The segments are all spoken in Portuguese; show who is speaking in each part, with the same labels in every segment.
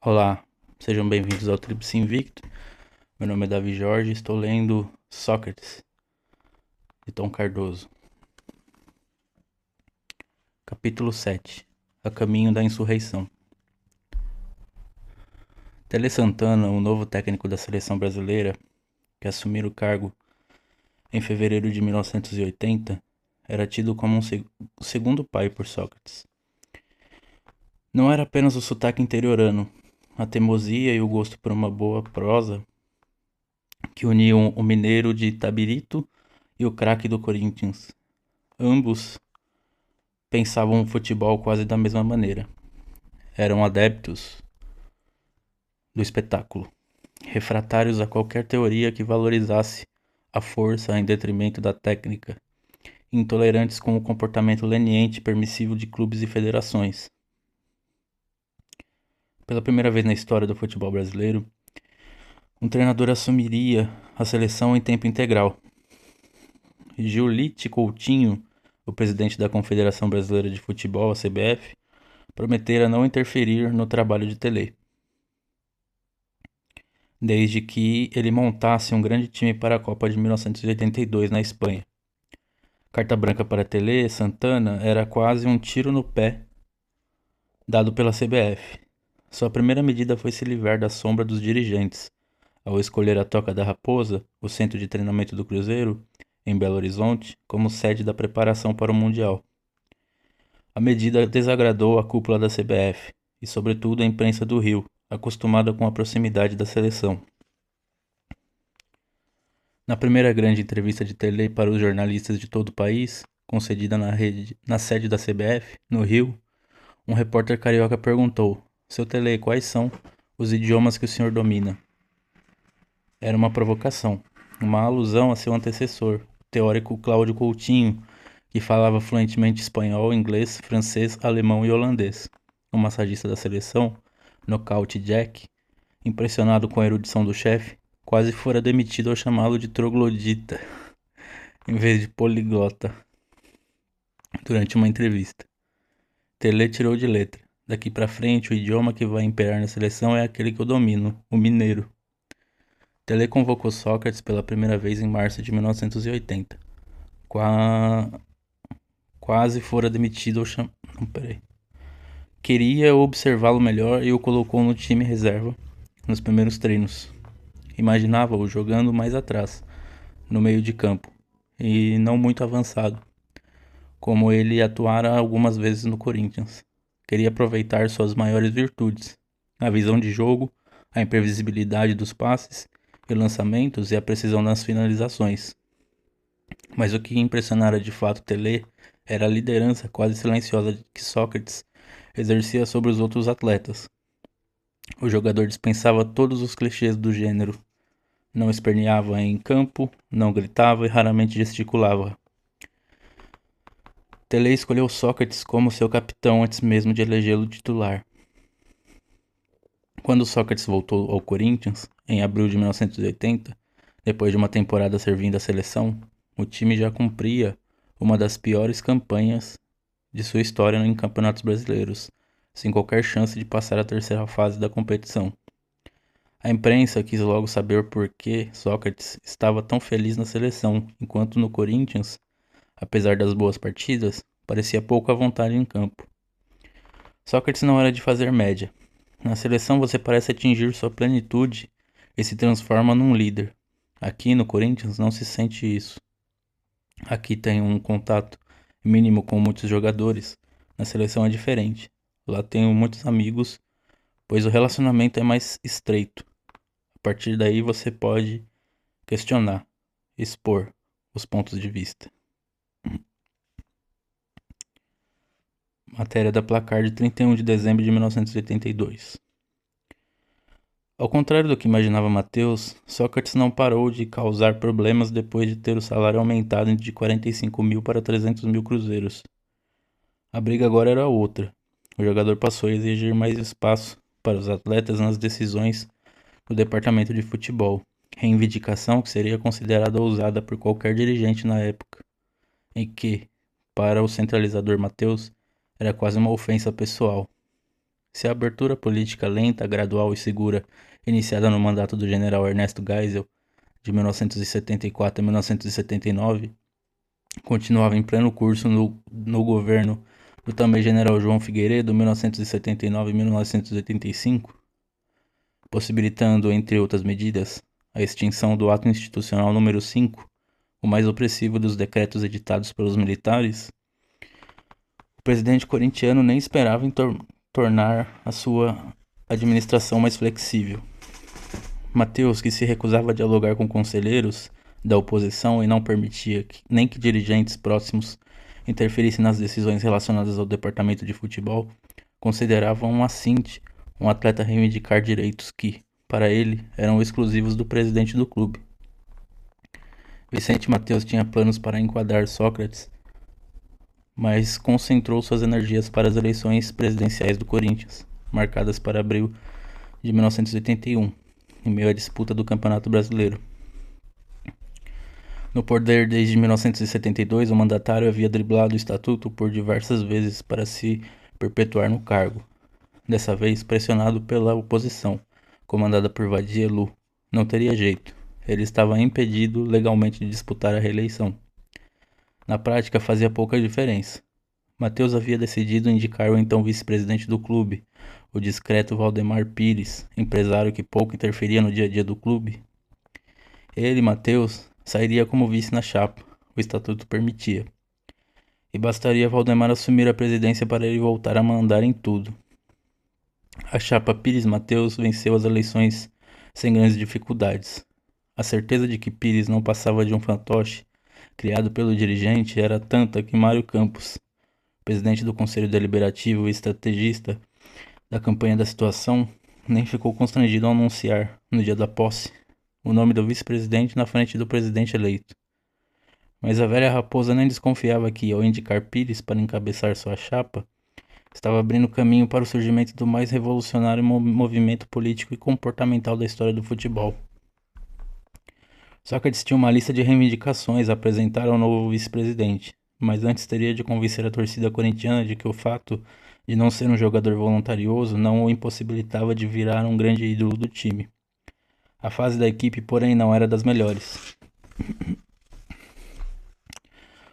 Speaker 1: Olá, sejam bem-vindos ao Tríplice Invicto. Meu nome é Davi Jorge e estou lendo Sócrates, de Tom Cardoso. Capítulo 7. A caminho da insurreição. Tele Santana, o novo técnico da seleção brasileira, que assumiu o cargo em fevereiro de 1980, era tido como o segundo pai por Sócrates. Não era apenas o sotaque interiorano, a teimosia e o gosto por uma boa prosa que uniam o mineiro de Itabirito e o craque do Corinthians. Ambos pensavam o futebol quase da mesma maneira. Eram adeptos do espetáculo, refratários a qualquer teoria que valorizasse a força em detrimento da técnica, intolerantes com o comportamento leniente e permissivo de clubes e federações. Pela primeira vez na história do futebol brasileiro, um treinador assumiria a seleção em tempo integral. Giulite Coutinho, o presidente da Confederação Brasileira de Futebol, a CBF, prometera não interferir no trabalho de Tele, desde que ele montasse um grande time para a Copa de 1982 na Espanha. Carta branca para Tele Santana era quase um tiro no pé dado pela CBF. Sua primeira medida foi se livrar da sombra dos dirigentes, ao escolher a Toca da Raposa, o centro de treinamento do Cruzeiro, em Belo Horizonte, como sede da preparação para o Mundial. A medida desagradou a cúpula da CBF e, sobretudo, a imprensa do Rio, acostumada com a proximidade da seleção. Na primeira grande entrevista de Tele para os jornalistas de todo o país, concedida na sede da CBF, no Rio, um repórter carioca perguntou: Seu Tele, quais são os idiomas que o senhor domina? Era uma provocação, uma alusão a seu antecessor, o teórico Cláudio Coutinho, que falava fluentemente espanhol, inglês, francês, alemão e holandês. O massagista da seleção, Nocaute Jack, impressionado com a erudição do chefe, quase fora demitido ao chamá-lo de troglodita, em vez de poliglota, durante uma entrevista. Tele tirou de letra. Daqui pra frente, o idioma que vai imperar na seleção é aquele que eu domino, o mineiro. Tele convocou Sócrates pela primeira vez em março de 1980. Quase fora demitido ao chamá... Peraí. Queria observá-lo melhor e o colocou no time reserva nos primeiros treinos. Imaginava-o jogando mais atrás, no meio de campo, e não muito avançado, como ele atuara algumas vezes no Corinthians. Queria aproveitar suas maiores virtudes, a visão de jogo, a imprevisibilidade dos passes e lançamentos e a precisão nas finalizações. Mas o que impressionara de fato Tele era a liderança quase silenciosa que Sócrates exercia sobre os outros atletas. O jogador dispensava todos os clichês do gênero. Não esperneava em campo, não gritava e raramente gesticulava. Tele escolheu Sócrates como seu capitão antes mesmo de elegê-lo titular. Quando Sócrates voltou ao Corinthians, em abril de 1980, depois de uma temporada servindo a seleção, o time já cumpria uma das piores campanhas de sua história em campeonatos brasileiros, sem qualquer chance de passar a terceira fase da competição. A imprensa quis logo saber por que Sócrates estava tão feliz na seleção, enquanto no Corinthians, apesar das boas partidas, parecia pouco à vontade em campo. Sócrates não era de fazer média. Na seleção você parece atingir sua plenitude e se transforma num líder. Aqui no Corinthians não se sente isso. Aqui tem um contato mínimo com muitos jogadores. Na seleção é diferente. Lá tenho muitos amigos, pois o relacionamento é mais estreito. A partir daí você pode questionar, expor os pontos de vista. Matéria da Placar de 31 de dezembro de 1982. Ao contrário do que imaginava Mateus, Sócrates não parou de causar problemas depois de ter o salário aumentado de 45 mil para 300 mil cruzeiros. A briga agora era outra. O jogador passou a exigir mais espaço para os atletas nas decisões do departamento de futebol, reivindicação que seria considerada ousada por qualquer dirigente na época, e que, para o centralizador Mateus, era quase uma ofensa pessoal. Se a abertura política lenta, gradual e segura, iniciada no mandato do general Ernesto Geisel, de 1974 a 1979, continuava em pleno curso no governo do também general João Figueiredo, 1979 e 1985, possibilitando, entre outras medidas, a extinção do ato institucional número 5, o mais opressivo dos decretos editados pelos militares, o presidente corintiano nem esperava em tornar a sua administração mais flexível. Mateus, que se recusava a dialogar com conselheiros da oposição e não permitia nem que dirigentes próximos interferissem nas decisões relacionadas ao departamento de futebol, considerava um assinte um atleta reivindicar direitos que, para ele, eram exclusivos do presidente do clube. Vicente Mateus tinha planos para enquadrar Sócrates, mas concentrou suas energias para as eleições presidenciais do Corinthians, marcadas para abril de 1981, em meio à disputa do Campeonato Brasileiro. No poder desde 1972, o mandatário havia driblado o estatuto por diversas vezes para se perpetuar no cargo. Dessa vez, pressionado pela oposição, comandada por Vadielu, não teria jeito. Ele estava impedido legalmente de disputar a reeleição. Na prática, fazia pouca diferença. Mateus havia decidido indicar o então vice-presidente do clube, o discreto Valdemar Pires, empresário que pouco interferia no dia a dia do clube. Ele, Mateus, sairia como vice na chapa, o estatuto permitia. E bastaria Valdemar assumir a presidência para ele voltar a mandar em tudo. A chapa Pires-Mateus venceu as eleições sem grandes dificuldades. A certeza de que Pires não passava de um fantoche criado pelo dirigente era tanta que Mário Campos, presidente do Conselho Deliberativo e estrategista da campanha da situação, nem ficou constrangido ao anunciar, no dia da posse, o nome do vice-presidente na frente do presidente eleito. Mas a velha raposa nem desconfiava que, ao indicar Pires para encabeçar sua chapa, estava abrindo caminho para o surgimento do mais revolucionário movimento político e comportamental da história do futebol. Sócrates tinha uma lista de reivindicações a apresentar ao novo vice-presidente, mas antes teria de convencer a torcida corintiana de que o fato de não ser um jogador voluntarioso não o impossibilitava de virar um grande ídolo do time. A fase da equipe, porém, não era das melhores.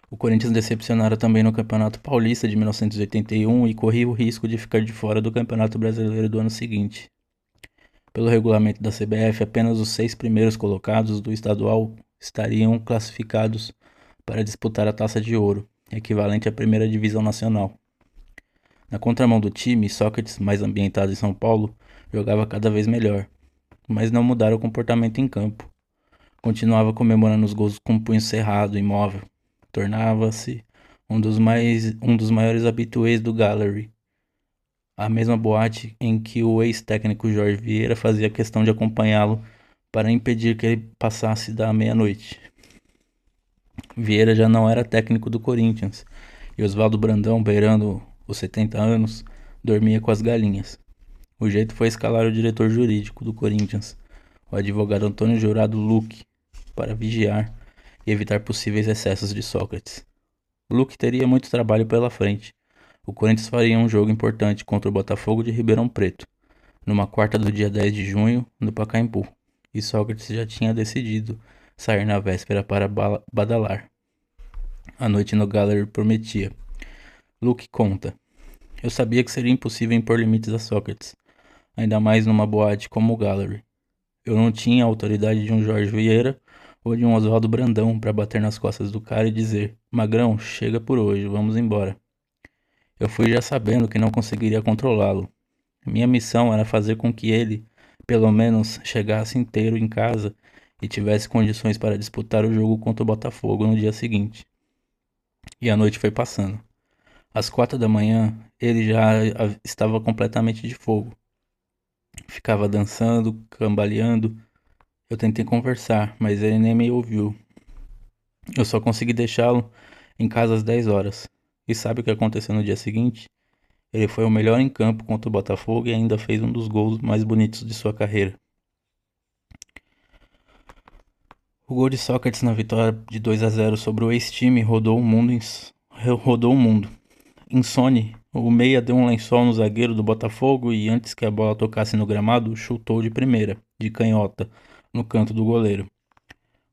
Speaker 1: O Corinthians decepcionara também no Campeonato Paulista de 1981 e corria o risco de ficar de fora do Campeonato Brasileiro do ano seguinte. Pelo regulamento da CBF, apenas os 6 primeiros colocados do estadual estariam classificados para disputar a Taça de Ouro, equivalente à primeira divisão nacional. Na contramão do time, Sócrates, mais ambientado em São Paulo, jogava cada vez melhor, mas não mudara o comportamento em campo. Continuava comemorando os gols com o punho cerrado, imóvel. Tornava-se um dos maiores habituês do Gallery, a mesma boate em que o ex-técnico Jorge Vieira fazia questão de acompanhá-lo para impedir que ele passasse da meia-noite. Vieira já não era técnico do Corinthians, e Oswaldo Brandão, beirando os 70 anos, dormia com as galinhas. O jeito foi escalar o diretor jurídico do Corinthians, o advogado Antônio Jurado Luque, para vigiar e evitar possíveis excessos de Sócrates. Luque teria muito trabalho pela frente. O Corinthians faria um jogo importante contra o Botafogo de Ribeirão Preto, numa quarta do dia 10 de junho, no Pacaembu, e Sócrates já tinha decidido sair na véspera para badalar. A noite no Gallery prometia. Luke conta: eu sabia que seria impossível impor limites a Sócrates, ainda mais numa boate como o Gallery. Eu não tinha a autoridade de um Jorge Vieira ou de um Oswaldo Brandão para bater nas costas do cara e dizer: Magrão, chega por hoje, vamos embora. Eu fui já sabendo que não conseguiria controlá-lo. Minha missão era fazer com que ele, pelo menos, chegasse inteiro em casa e tivesse condições para disputar o jogo contra o Botafogo no dia seguinte. E a noite foi passando. Às 4 da manhã, ele já estava completamente de fogo. Ficava dançando, cambaleando. Eu tentei conversar, mas ele nem me ouviu. Eu só consegui deixá-lo em casa às 10 horas. E sabe o que aconteceu no dia seguinte? Ele foi o melhor em campo contra o Botafogo e ainda fez um dos gols mais bonitos de sua carreira. O gol de Sócrates na vitória de 2-0 sobre o ex-time rodou o mundo. Insone, O meia deu um lençol no zagueiro do Botafogo e, antes que a bola tocasse no gramado, chutou de primeira, de canhota, no canto do goleiro.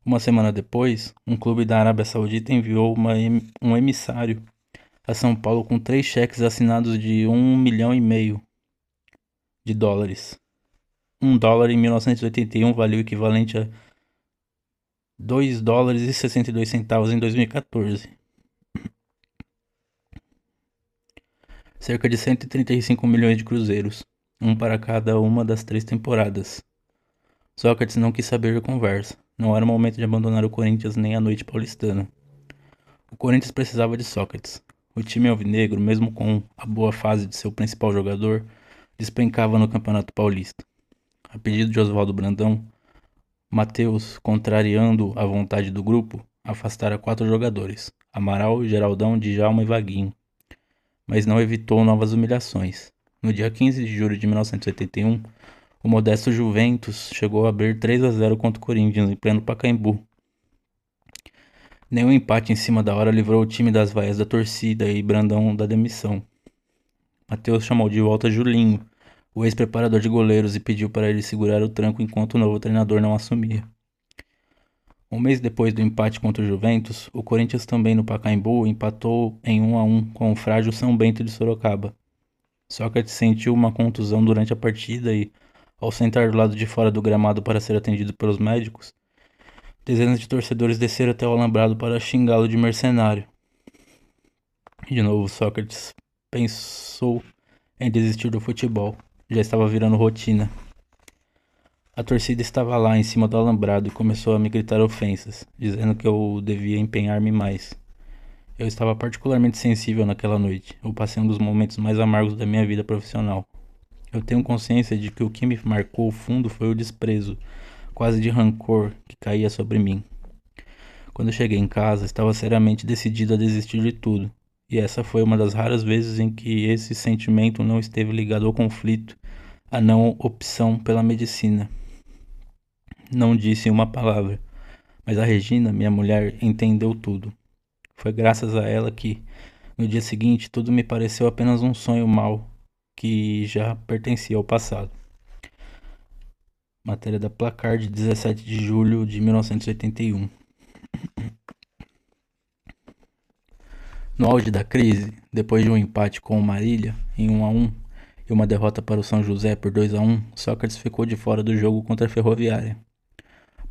Speaker 1: Uma semana depois, um clube da Arábia Saudita enviou um emissário a São Paulo com 3 cheques assinados de US$ 1,5 milhão. $1 em 1981 valia o equivalente a US$ 2,62 em 2014. Cerca de 135 milhões de cruzeiros, um para cada uma das 3 temporadas. Sócrates não quis saber de conversa. Não era o momento de abandonar o Corinthians nem a noite paulistana. O Corinthians precisava de Sócrates. O time alvinegro, mesmo com a boa fase de seu principal jogador, despencava no Campeonato Paulista. A pedido de Oswaldo Brandão, Matheus, contrariando a vontade do grupo, afastara 4 jogadores: Amaral, Geraldão, Djalma e Vaguinho, mas não evitou novas humilhações. No dia 15 de julho de 1981, o modesto Juventus chegou a abrir 3-0 contra o Corinthians em pleno Pacaembu. Nenhum empate em cima da hora livrou o time das vaias da torcida e Brandão da demissão. Matheus chamou de volta Julinho, o ex-preparador de goleiros, e pediu para ele segurar o tranco enquanto o novo treinador não assumia. Um mês depois do empate contra o Juventus, o Corinthians também no Pacaembu empatou em 1-1 com o frágil São Bento de Sorocaba. Sócrates sentiu uma contusão durante a partida e, ao sentar do lado de fora do gramado para ser atendido pelos médicos, dezenas de torcedores desceram até o alambrado para xingá-lo de mercenário. De novo, Sócrates pensou em desistir do futebol. Já estava virando rotina. A torcida estava lá em cima do alambrado e começou a me gritar ofensas, dizendo que eu devia empenhar-me mais. Eu estava particularmente sensível naquela noite. Eu passei um dos momentos mais amargos da minha vida profissional. Eu tenho consciência de que o que me marcou fundo foi o desprezo, quase de rancor, que caía sobre mim. Quando eu cheguei em casa, estava seriamente decidido a desistir de tudo, e essa foi uma das raras vezes em que esse sentimento não esteve ligado ao conflito, à não opção pela medicina. Não disse uma palavra, mas a Regina, minha mulher, entendeu tudo. Foi graças a ela que, no dia seguinte, tudo me pareceu apenas um sonho mau que já pertencia ao passado. Matéria da Placar de 17 de julho de 1981. No auge da crise, depois de um empate com o Marília em 1-1 e uma derrota para o São José por 2-1, Sócrates ficou de fora do jogo contra a Ferroviária.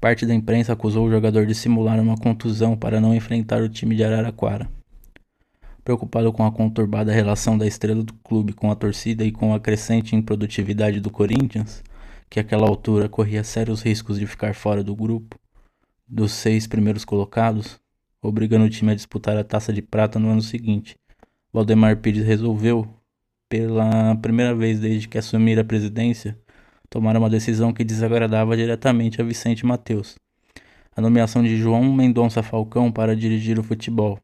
Speaker 1: Parte da imprensa acusou o jogador de simular uma contusão para não enfrentar o time de Araraquara. Preocupado com a conturbada relação da estrela do clube com a torcida e com a crescente improdutividade do Corinthians, que àquela altura corria sérios riscos de ficar fora do grupo dos 6 primeiros colocados, obrigando o time a disputar a Taça de Prata no ano seguinte, Waldemar Pires resolveu, pela primeira vez desde que assumira a presidência, tomar uma decisão que desagradava diretamente a Vicente Matheus: a nomeação de João Mendonça Falcão para dirigir o futebol.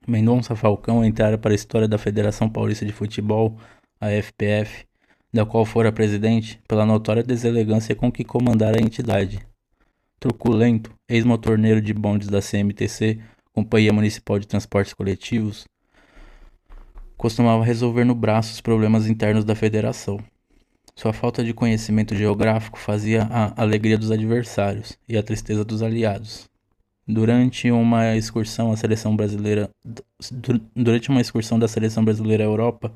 Speaker 1: Mendonça Falcão entrara para a história da Federação Paulista de Futebol, a FPF, da qual fora presidente pela notória deselegância com que comandara a entidade. Truculento, ex-motorneiro de bondes da CMTC, Companhia Municipal de Transportes Coletivos, costumava resolver no braço os problemas internos da federação. Sua falta de conhecimento geográfico fazia a alegria dos adversários e a tristeza dos aliados. Durante uma excursão da seleção brasileira à Europa,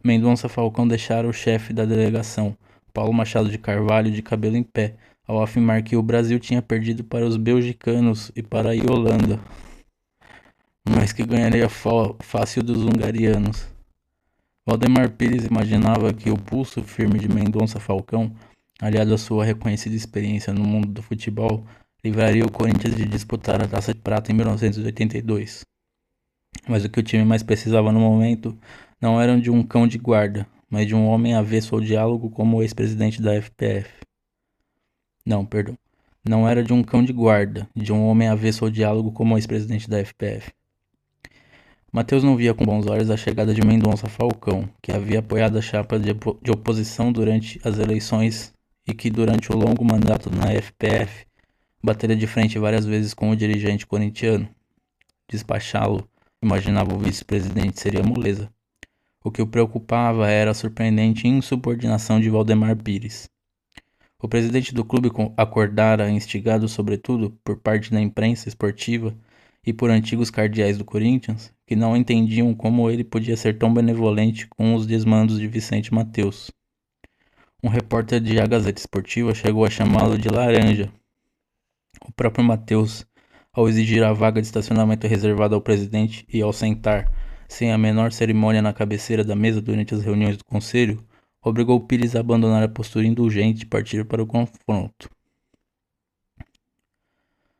Speaker 1: Mendonça Falcão deixara o chefe da delegação, Paulo Machado de Carvalho, de cabelo em pé, ao afirmar que o Brasil tinha perdido para os belgicanos e para a Holanda, mas que ganharia fácil dos hungarianos. Waldemar Pires imaginava que o pulso firme de Mendonça Falcão, aliado à sua reconhecida experiência no mundo do futebol, livraria o Corinthians de disputar a Taça de Prata em 1982. Mas o que o time mais precisava no momento não era de um cão de guarda, mas de um homem avesso ao diálogo como o ex-presidente da FPF. Não era de um cão de guarda, de um homem avesso ao diálogo como o ex-presidente da FPF. Matheus não via com bons olhos a chegada de Mendonça Falcão, que havia apoiado a chapa de oposição durante as eleições e que, durante o longo mandato na FPF, batera de frente várias vezes com o dirigente corintiano. Despachá-lo, imaginava o vice-presidente, seria moleza. O que o preocupava era a surpreendente insubordinação de Valdemar Pires. O presidente do clube acordara, instigado sobretudo por parte da imprensa esportiva e por antigos cardeais do Corinthians, que não entendiam como ele podia ser tão benevolente com os desmandos de Vicente Mateus. Um repórter de A Gazeta Esportiva chegou a chamá-lo de laranja. O próprio Mateus, ao exigir a vaga de estacionamento reservada ao presidente e ao sentar, sem a menor cerimônia na cabeceira da mesa durante as reuniões do conselho, obrigou Pires a abandonar a postura indulgente e partir para o confronto.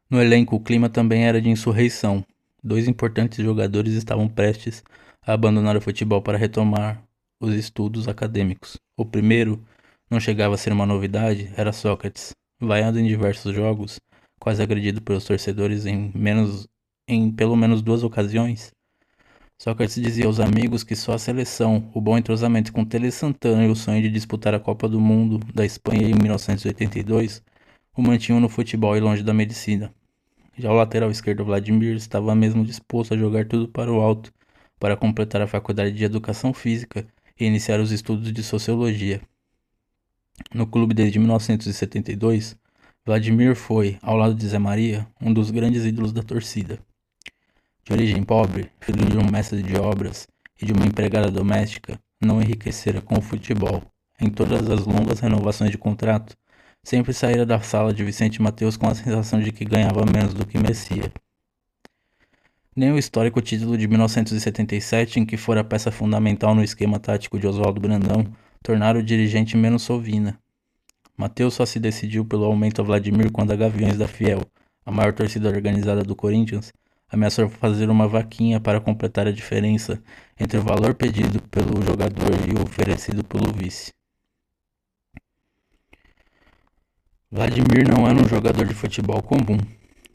Speaker 1: No elenco, o clima também era de insurreição. 2 importantes jogadores estavam prestes a abandonar o futebol para retomar os estudos acadêmicos. O primeiro, não chegava a ser uma novidade, era Sócrates, vaiado em diversos jogos, quase agredido pelos torcedores em pelo menos 2 ocasiões. Sócrates dizia aos amigos que só a seleção, o bom entrosamento com Tele Santana e o sonho de disputar a Copa do Mundo da Espanha em 1982 o mantinham no futebol e longe da medicina. Já o lateral esquerdo Vladimir estava mesmo disposto a jogar tudo para o alto para completar a faculdade de Educação Física e iniciar os estudos de Sociologia. No clube desde 1972, Vladimir foi, ao lado de Zé Maria, um dos grandes ídolos da torcida. De origem pobre, filho de um mestre de obras e de uma empregada doméstica, não enriquecera com o futebol. Em todas as longas renovações de contrato, sempre saíra da sala de Vicente Mateus com a sensação de que ganhava menos do que merecia. Nem o histórico título de 1977, em que fora peça fundamental no esquema tático de Oswaldo Brandão, tornara o dirigente menos sovina. Mateus só se decidiu pelo aumento a Vladimir quando a Gaviões da Fiel, a maior torcida organizada do Corinthians, ameaçou fazer uma vaquinha para completar a diferença entre o valor pedido pelo jogador e o oferecido pelo vice. Vladimir não era um jogador de futebol comum.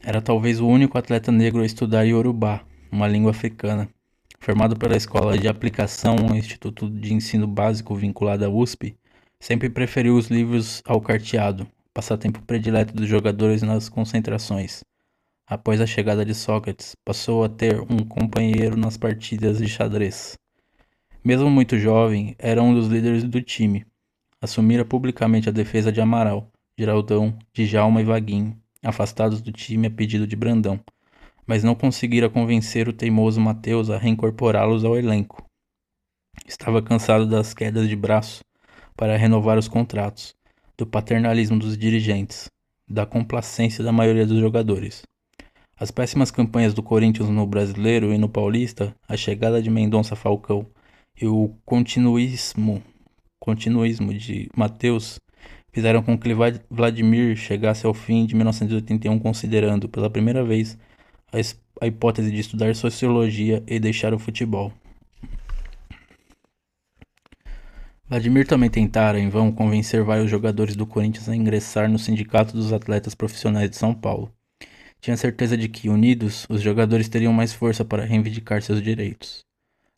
Speaker 1: Era talvez o único atleta negro a estudar Iorubá, uma língua africana. Formado pela Escola de Aplicação, um instituto de ensino básico vinculado à USP, sempre preferiu os livros ao carteado, passatempo predileto dos jogadores nas concentrações. Após a chegada de Sócrates, passou a ter um companheiro nas partidas de xadrez. Mesmo muito jovem, era um dos líderes do time. Assumira publicamente a defesa de Amaral, Giraldão, Djalma e Vaguinho, afastados do time a pedido de Brandão, mas não conseguira convencer o teimoso Mateus a reincorporá-los ao elenco. Estava cansado das quedas de braço para renovar os contratos, do paternalismo dos dirigentes, da complacência da maioria dos jogadores. As péssimas campanhas do Corinthians no Brasileiro e no Paulista, a chegada de Mendonça Falcão e o continuismo de Mateus fizeram com que Vladimir chegasse ao fim de 1981 considerando, pela primeira vez, a hipótese de estudar sociologia e deixar o futebol. Vladimir também tentara, em vão, convencer vários jogadores do Corinthians a ingressar no Sindicato dos Atletas Profissionais de São Paulo. Tinha certeza de que, unidos, os jogadores teriam mais força para reivindicar seus direitos.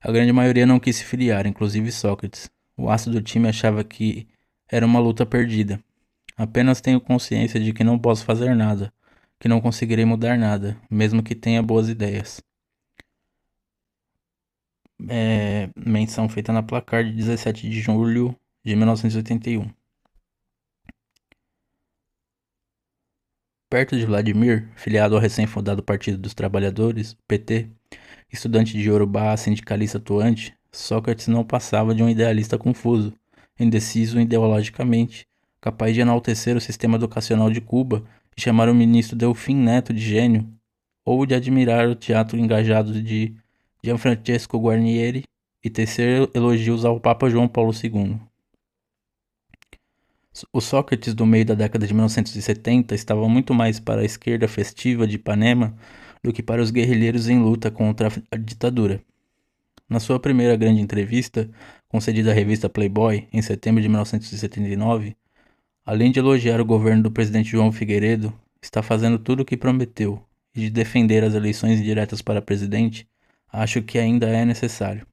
Speaker 1: A grande maioria não quis se filiar, inclusive Sócrates. O aço do time achava que era uma luta perdida. Apenas tenho consciência de que não posso fazer nada, que não conseguirei mudar nada, mesmo que tenha boas ideias. Menção feita na placar de 17 de julho de 1981. Perto de Vladimir, filiado ao recém-fundado Partido dos Trabalhadores, PT, estudante de Iorubá, sindicalista atuante, Sócrates não passava de um idealista confuso, indeciso ideologicamente, capaz de enaltecer o sistema educacional de Cuba e chamar o ministro Delfim Neto de gênio, ou de admirar o teatro engajado de Gianfrancesco Guarnieri e tecer elogios ao Papa João Paulo II. O Sócrates do meio da década de 1970 estava muito mais para a esquerda festiva de Ipanema do que para os guerrilheiros em luta contra a ditadura. Na sua primeira grande entrevista, concedida à revista Playboy, em setembro de 1979, além de elogiar o governo do presidente João Figueiredo, está fazendo tudo o que prometeu, e de defender as eleições diretas para presidente, acho que ainda é necessário.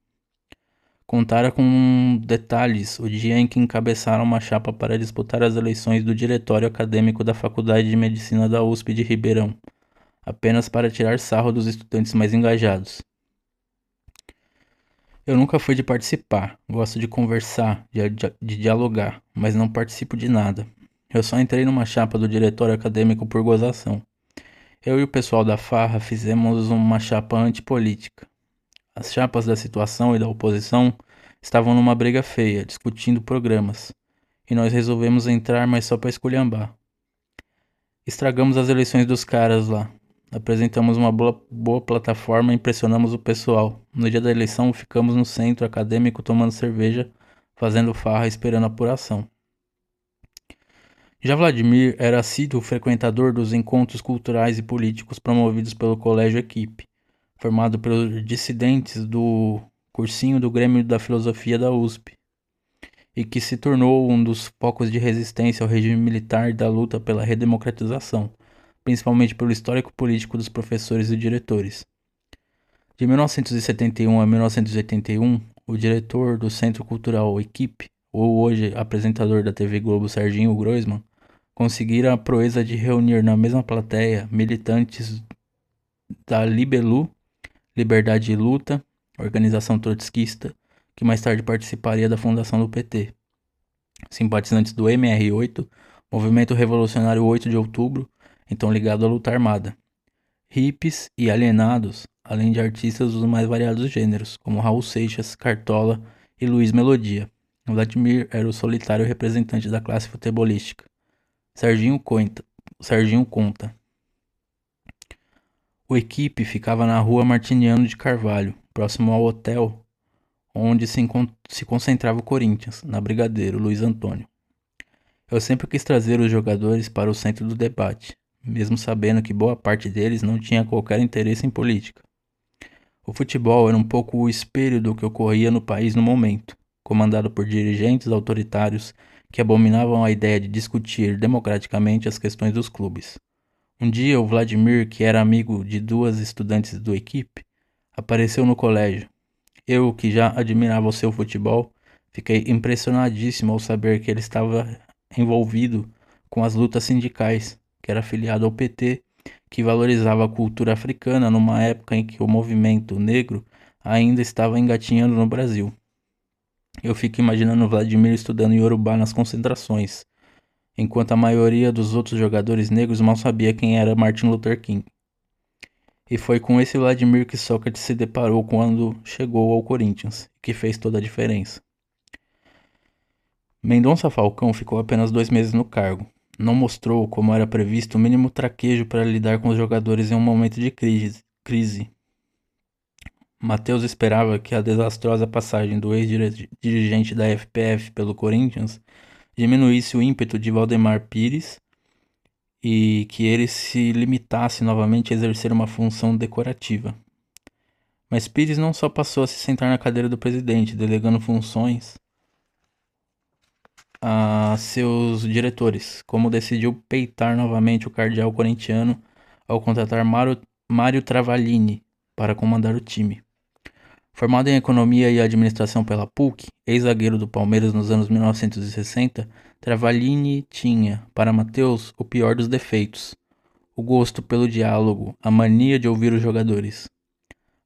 Speaker 1: Contara com detalhes o dia em que encabeçaram uma chapa para disputar as eleições do Diretório Acadêmico da Faculdade de Medicina da USP de Ribeirão, apenas para tirar sarro dos estudantes mais engajados. Eu nunca fui de participar, gosto de conversar, de dialogar, mas não participo de nada. Eu só entrei numa chapa do diretório acadêmico por gozação. Eu e o pessoal da farra fizemos uma chapa antipolítica. As chapas da situação e da oposição estavam numa briga feia, discutindo programas. E nós resolvemos entrar, mas só para esculhambar. Estragamos as eleições dos caras lá. Apresentamos uma boa plataforma e impressionamos o pessoal. No dia da eleição, ficamos no centro acadêmico tomando cerveja, fazendo farra, esperando a apuração. Já Vladimir era assíduo frequentador dos encontros culturais e políticos promovidos pelo Colégio Equipe, formado pelos dissidentes do cursinho do Grêmio da Filosofia da USP, e que se tornou um dos focos de resistência ao regime militar e da luta pela redemocratização, principalmente pelo histórico político dos professores e diretores. De 1971 a 1981, o diretor do Centro Cultural Equipe, ou hoje apresentador da TV Globo Serginho Groisman, conseguira a proeza de reunir na mesma plateia militantes da Libelu, Liberdade e Luta, organização trotskista, que mais tarde participaria da fundação do PT, simpatizantes do MR8, Movimento Revolucionário 8 de Outubro, então ligado à luta armada, hippies e alienados, além de artistas dos mais variados gêneros, como Raul Seixas, Cartola e Luiz Melodia. Vladimir era o solitário representante da classe futebolística. Serginho conta. O Equipe ficava na rua Martiniano de Carvalho, próximo ao hotel onde se concentrava o Corinthians, na Brigadeiro Luiz Antônio. Eu sempre quis trazer os jogadores para o centro do debate, mesmo sabendo que boa parte deles não tinha qualquer interesse em política. O futebol era um pouco o espelho do que ocorria no país no momento, comandado por dirigentes autoritários que abominavam a ideia de discutir democraticamente as questões dos clubes. Um dia, o Vladimir, que era amigo de duas estudantes do Equipe, apareceu no colégio. Eu, que já admirava o seu futebol, fiquei impressionadíssimo ao saber que ele estava envolvido com as lutas sindicais, que era afiliado ao PT, que valorizava a cultura africana numa época em que o movimento negro ainda estava engatinhando no Brasil. Eu fico imaginando Vladimir estudando Yorubá nas concentrações, enquanto a maioria dos outros jogadores negros mal sabia quem era Martin Luther King. E foi com esse Vladimir que Sócrates se deparou quando chegou ao Corinthians, que fez toda a diferença. Mendonça Falcão ficou apenas 2 meses no cargo. Não mostrou, como era previsto, o mínimo traquejo para lidar com os jogadores em um momento de crise. Matheus esperava que a desastrosa passagem do ex-dirigente da FPF pelo Corinthians diminuísse o ímpeto de Valdemar Pires e que ele se limitasse novamente a exercer uma função decorativa. Mas Pires não só passou a se sentar na cadeira do presidente, delegando funções a seus diretores, como decidiu peitar novamente o cardeal corintiano ao contratar Mário Travaglini para comandar o time. Formado em economia e administração pela PUC, ex-zagueiro do Palmeiras nos anos 1960, Travaglini tinha, para Matheus, o pior dos defeitos: o gosto pelo diálogo, a mania de ouvir os jogadores.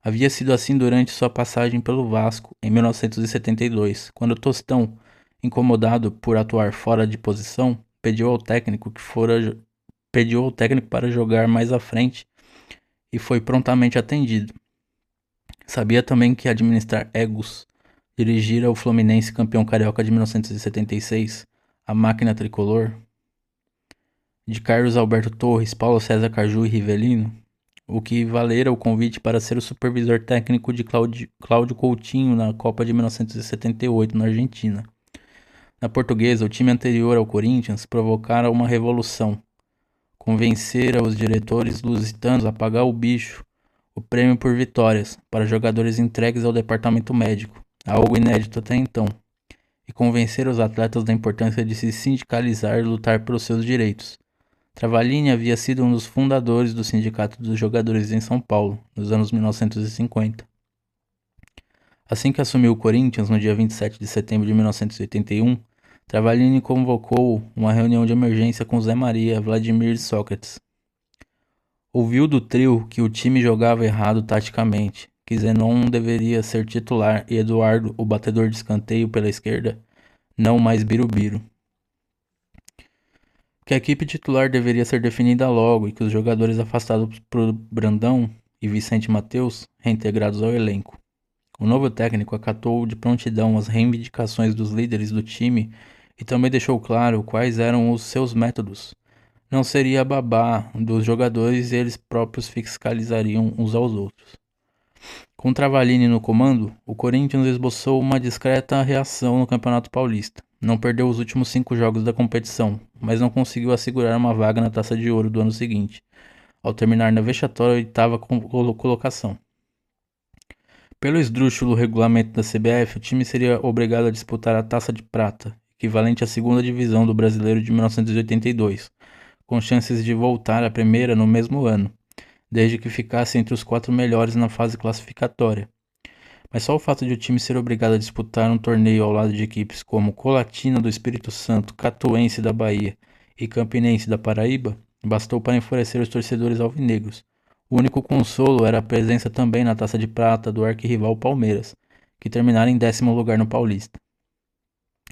Speaker 1: Havia sido assim durante sua passagem pelo Vasco, em 1972, quando Tostão, incomodado por atuar fora de posição, pediu ao técnico para jogar mais à frente e foi prontamente atendido. Sabia também que administrar egos, dirigir ao Fluminense campeão carioca de 1976, a máquina tricolor, de Carlos Alberto Torres, Paulo César Caju e Rivelino, o que valera o convite para ser o supervisor técnico de Cláudio Coutinho na Copa de 1978 na Argentina. Na Portuguesa, o time anterior ao Corinthians provocara uma revolução, convencera os diretores lusitanos a pagar o bicho, o prêmio por vitórias, para jogadores entregues ao departamento médico, algo inédito até então, e convencer os atletas da importância de se sindicalizar e lutar pelos seus direitos. Travaglini havia sido um dos fundadores do Sindicato dos Jogadores em São Paulo, nos anos 1950. Assim que assumiu o Corinthians, no dia 27 de setembro de 1981, Travaglini convocou uma reunião de emergência com Zé Maria, Vladimir e Sócrates. Ouviu do trio que o time jogava errado taticamente, que Zenon deveria ser titular e Eduardo, o batedor de escanteio pela esquerda, não mais Birubiru. Que a equipe titular deveria ser definida logo e que os jogadores afastados por Brandão e Vicente Mateus reintegrados ao elenco. O novo técnico acatou de prontidão as reivindicações dos líderes do time e também deixou claro quais eram os seus métodos. Não seria babá dos jogadores e eles próprios fiscalizariam uns aos outros. Com Travaglini no comando, o Corinthians esboçou uma discreta reação no Campeonato Paulista. Não perdeu os últimos 5 jogos da competição, mas não conseguiu assegurar uma vaga na Taça de Ouro do ano seguinte, ao terminar na vexatória 8ª colocação. Pelo esdrúxulo regulamento da CBF, o time seria obrigado a disputar a Taça de Prata, equivalente à segunda divisão do Brasileiro de 1982, com chances de voltar à primeira no mesmo ano, desde que ficasse entre os 4 melhores na fase classificatória. Mas só o fato de o time ser obrigado a disputar um torneio ao lado de equipes como Colatina do Espírito Santo, Catuense da Bahia e Campinense da Paraíba bastou para enfurecer os torcedores alvinegros. O único consolo era a presença também na Taça de Prata do arquirrival Palmeiras, que terminara em 10º lugar no Paulista.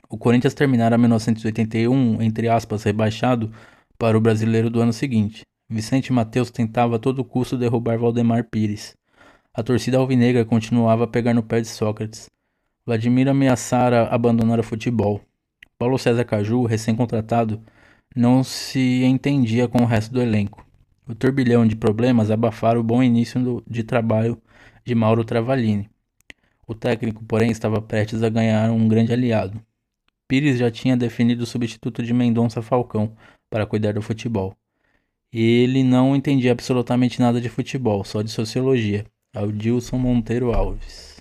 Speaker 1: O Corinthians terminara 1981, entre aspas, rebaixado para o Brasileiro do ano seguinte. Vicente Mateus tentava a todo custo derrubar Valdemar Pires. A torcida alvinegra continuava a pegar no pé de Sócrates. Vladimir ameaçara abandonar o futebol. Paulo César Caju, recém-contratado, não se entendia com o resto do elenco. O turbilhão de problemas abafara o bom início de trabalho de Mauro Travaglini. O técnico, porém, estava prestes a ganhar um grande aliado. Pires já tinha definido o substituto de Mendonça Falcão para cuidar do futebol. Ele não entendia absolutamente nada de futebol, só de sociologia. Adilson Monteiro Alves.